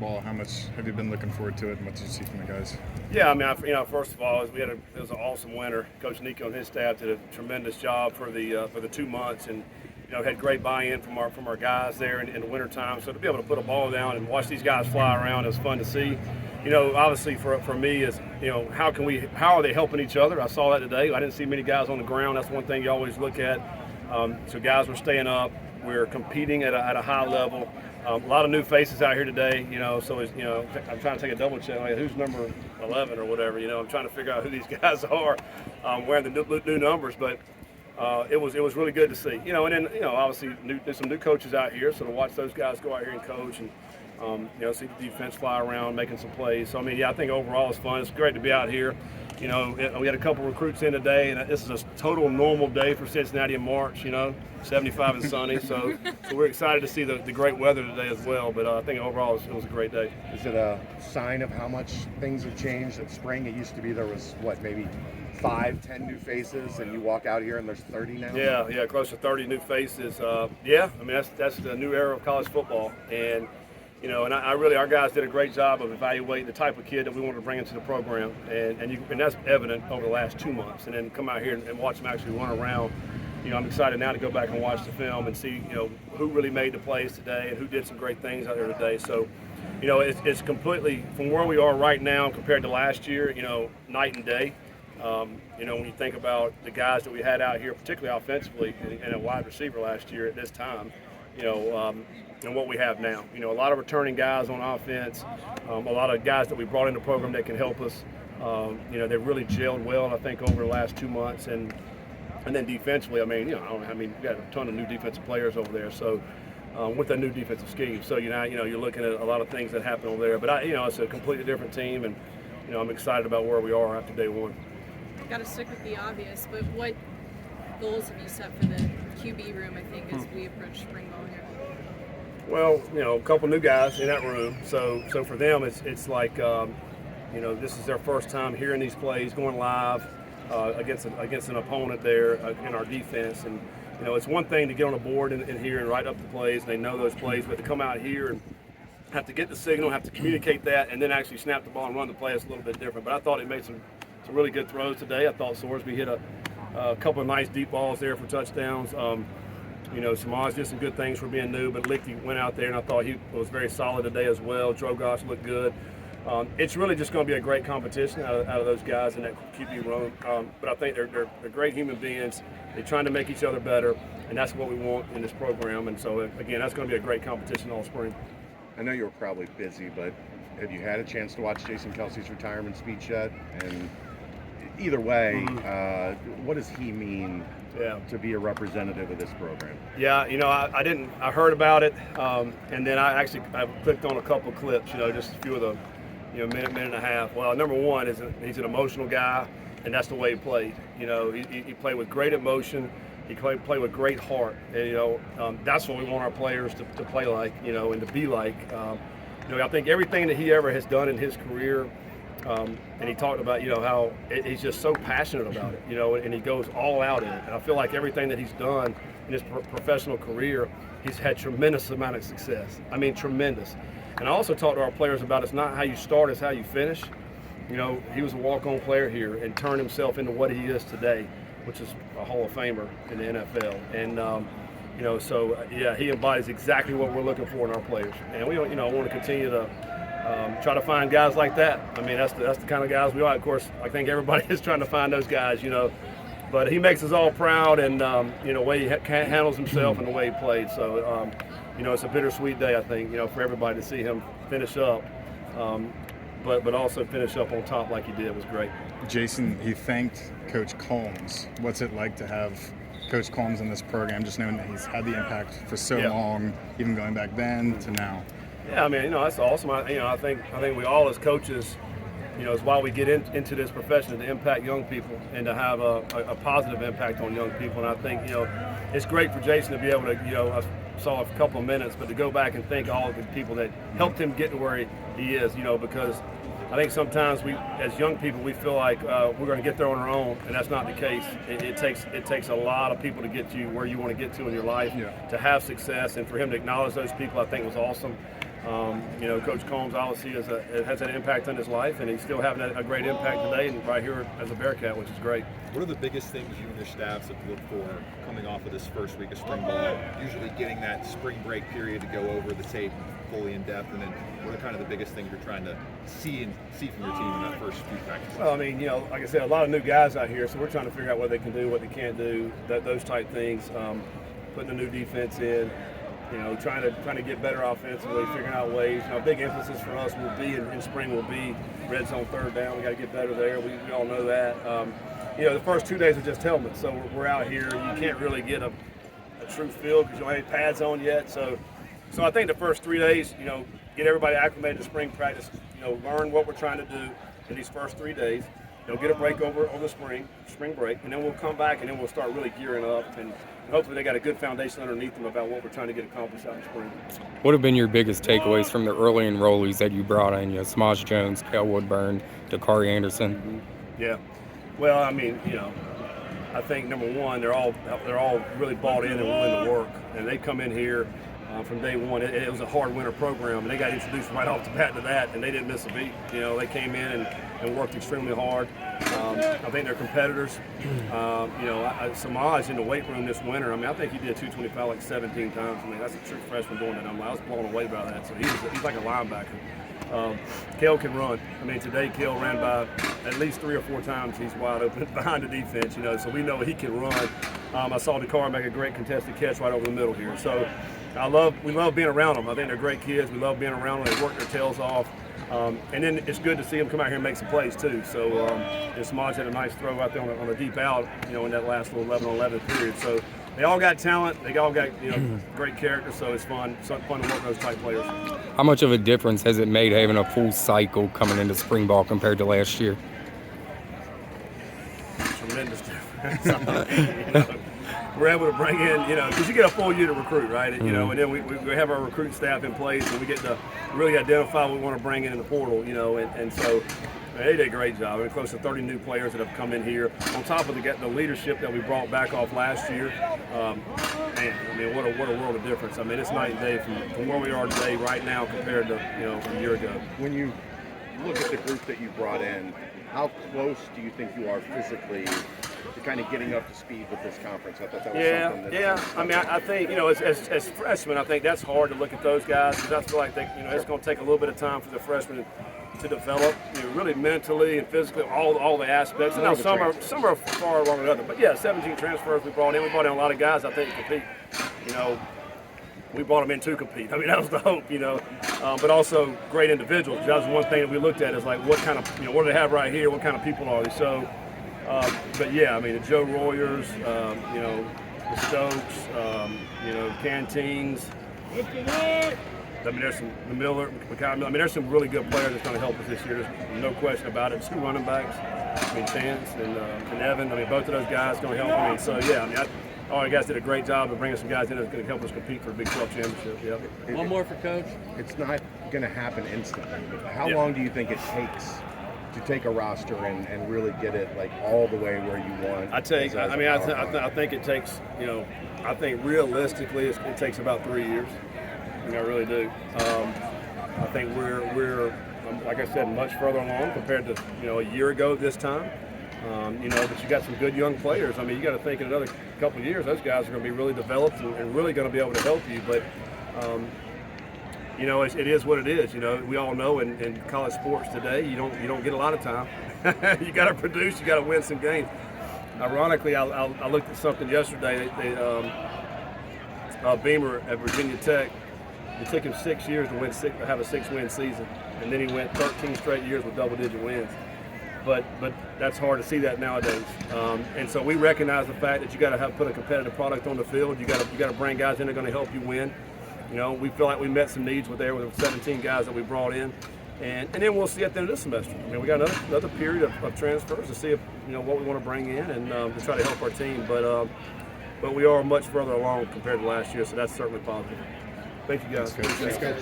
ball. How much have you been looking forward to it, and what did you see from the guys? Yeah, I mean, first of all, it was an awesome winter. Coach Nico and his staff did a tremendous job for the 2 months, and had great buy-in from our guys there in the wintertime. So to be able to put a ball down and watch these guys fly around, it was fun to see. Obviously for me is how are they helping each other? I saw that today. I didn't see many guys on the ground. That's one thing you always look at. So guys were staying up. We're competing at a high level. A lot of new faces out here today, so I'm trying to take a double check, like who's number 11 or whatever, I'm trying to figure out who these guys are wearing the new numbers, but it was really good to see, and then, obviously there's some new coaches out here, so to watch those guys go out here and coach and, see the defense fly around, making some plays. So, I think overall it's fun. It's great to be out here. We had a couple recruits in today, and this is a total normal day for Cincinnati in March, 75 and sunny. So we're excited to see the great weather today as well. But I think overall it was a great day. Is it a sign of how much things have changed? In spring, it used to be there was, maybe 5, 10 new faces, and you walk out here and there's 30 now? Yeah, close to 30 new faces. That's the new era of college football. And and our guys did a great job of evaluating the type of kid that we wanted to bring into the program, and that's evident over the last 2 months. And then come out here and watch them actually run around. I'm excited now to go back and watch the film and see, who really made the plays today and who did some great things out there today. So, it's completely from where we are right now compared to last year, night and day. When you think about the guys that we had out here, particularly offensively and a wide receiver last year at this time, and what we have now. A lot of returning guys on offense, a lot of guys that we brought in the program that can help us. They've really gelled well, I think, over the last 2 months. And then defensively, we got a ton of new defensive players over there. So with that new defensive scheme, so you're looking at a lot of things that happen over there. But it's a completely different team, and I'm excited about where we are after day one. Got to stick with the obvious, but what goals have you set for the QB room? I think as we approach spring ball here. Well, a couple new guys in that room. So for them, it's like, this is their first time hearing these plays, going live against an opponent there in our defense. And, it's one thing to get on a board in here and write up the plays, and they know those plays, but to come out here and have to get the signal, have to communicate that, and then actually snap the ball and run the play is a little bit different. But I thought he made some really good throws today. I thought Sorsby hit a couple of nice deep balls there for touchdowns. Samaj did some good things for being new, but Lichty went out there, and I thought he was very solid today as well. Drogosh looked good. It's really just going to be a great competition out of those guys in that QB room. But I think they're great human beings. They're trying to make each other better, and that's what we want in this program. And so, again, that's going to be a great competition all spring. I know you were probably busy, but have you had a chance to watch Jason Kelsey's retirement speech yet? And either way, what does he mean to be a representative of this program? Yeah, I didn't. I heard about it, and then I clicked on a couple clips. Just a few of the, minute and a half. Well, number one is he's an emotional guy, and that's the way he played. He played with great emotion. He played with great heart, and that's what we want our players to play like, and to be like. I think everything that he ever has done in his career. And he talked about, how he's just so passionate about it, and he goes all out in it. And I feel like everything that he's done in his professional career, he's had tremendous amount of success. Tremendous. And I also talked to our players about it's not how you start, it's how you finish. He was a walk-on player here and turned himself into what he is today, which is a Hall of Famer in the NFL. And, he embodies exactly what we're looking for in our players. And we, want to continue to try to find guys like that. That's the kind of guys we are. Of course, I think everybody is trying to find those guys, But he makes us all proud, and the way he handles himself and the way he played. So, it's a bittersweet day, I think, for everybody to see him finish up, but also finish up on top like he did was great. Jason, he thanked Coach Combs. What's it like to have Coach Combs in this program, just knowing that he's had the impact for so long, even going back then to now? Yeah, that's awesome. I think we all as coaches, is why we get into this profession, to impact young people and to have a positive impact on young people. And I think, it's great for Jason to be able to, I saw a couple of minutes, but to go back and thank all of the people that helped him get to where he is, because I think sometimes we, as young people, we feel like we're going to get there on our own, and that's not the case. It takes a lot of people to get you where you want to get to in your life, to have success, and for him to acknowledge those people, I think was awesome. You know, Coach Combs obviously has an impact on his life, and he's still having a great impact today and right here as a Bearcat, which is great. What are the biggest things you and your staffs have looked for coming off of this first week of spring ball? Usually getting that spring break period to go over the tape fully in depth, and then what are kind of the biggest things you're trying to see from your team in that first few practices? Well, I mean, you know, like I said, a lot of new guys out here, so we're trying to figure out what they can do, what they can't do, those type things. Putting a new defense in, you know, trying to get better offensively, figuring out ways. You know, a big emphasis for us will be in spring will be red zone third down. We got to get better there. We all know that. You know, the first 2 days are just helmets, so we're out here. You can't really get a true feel because you don't have any pads on yet. So I think the first 3 days, you know, get everybody acclimated to spring practice. You know, learn what we're trying to do in these first 3 days. You know, get a break over the spring break, and then we'll come back and then we'll start really gearing up, and hopefully they got a good foundation underneath them about what we're trying to get accomplished out in spring. What have been your biggest takeaways from the early enrollees that you brought in? You know, Samaj Jones, Kel Woodburn, Dakari Anderson. Mm-hmm. Yeah. Well, I mean, you know, I think number one, they're all really bought in and willing to work, and they come in here from day one. It was a hard winter program, and they got introduced right off the bat to that, and they didn't miss a beat. You know, they came in and worked extremely hard. I think they're competitors. You know, Samaj in the weight room this winter, I mean, I think he did 225 like 17 times. I mean, that's a true freshman doing that. I was blown away by that. So he's like a linebacker. Kel can run. I mean, today Kel ran by at least 3 or 4 times. He's wide open behind the defense, you know, so we know he can run. I saw Dakari make a great contested catch right over the middle here. So we love being around them. I think they're great kids. We love being around them. They work their tails off. And then it's good to see them come out here and make some plays too. So Samaj had a nice throw out there on the deep out, you know, in that last little 11-on-11 period. So they all got talent. They all got, you know, great character. So it's fun. It's fun to work with those type players. How much of a difference has it made having a full cycle coming into spring ball compared to last year? Tremendous difference. You know, we're able to bring in, you know, because you get a full year to recruit, right? You know, and then we have our recruiting staff in place, and we get to really identify what we want to bring in the portal, you know, and so they did a great job. I mean, close to 30 new players that have come in here, on top of the leadership that we brought back off last year. Man, I mean, what a world of difference. I mean, it's night and day from where we are today right now compared to, you know, a year ago. When you look at the group that you brought in, how close do you think you are physically to kind of getting up to speed with this conference? I thought that was something that I mean, I think, you know, as freshmen, I think that's hard to look at those guys because I feel like you know, it's going to take a little bit of time for the freshmen to develop, you know, really mentally and physically, all the aspects. And now some are far along than others, but yeah, 17 transfers we brought in. We brought in a lot of guys I think compete. You know, we brought them in to compete. I mean, that was the hope, you know. But also great individuals. That was one thing that we looked at is like what kind of, you know, what do they have right here? What kind of people are they? So, but yeah, I mean, the Joe Royers, you know, the Stokes, you know, Canteens. I mean, there's some the Miller. I mean, there's some really good players that's going to help us this year. There's no question about it. 2 running backs. I mean, Chance and Evan. I mean, both of those guys are going to help. I mean, so yeah. I mean, all you guys did a great job of bringing some guys in that's going to help us compete for a Big 12 championship. Yeah. One more for Coach. It's not going to happen instantly. How long do you think it takes to take a roster and really get it like all the way where you want? I think it takes, you know, I think realistically it takes about 3 years. I mean, I really do. I think we're like I said, much further along compared to, you know, a year ago this time. You know, but you got some good young players. I mean, you got to think in another couple of years, those guys are going to be really developed and really going to be able to help you. But, you know, it is what it is. You know, we all know in college sports today, you don't get a lot of time. You got to produce. You got to win some games. Ironically, I looked at something yesterday. Beamer at Virginia Tech. It took him 6 years to have a 6-win season, and then he went 13 straight years with double-digit wins. But that's hard to see that nowadays, and so we recognize the fact that you got to put a competitive product on the field. You got to bring guys in that are going to help you win. You know, we feel like we met some needs with the 17 guys that we brought in, and then we'll see at the end of this semester. I mean, we got another period of transfers to see if, you know, what we want to bring in and to try to help our team. But we are much further along compared to last year, so that's certainly positive. Thank you guys. Thanks, Coach.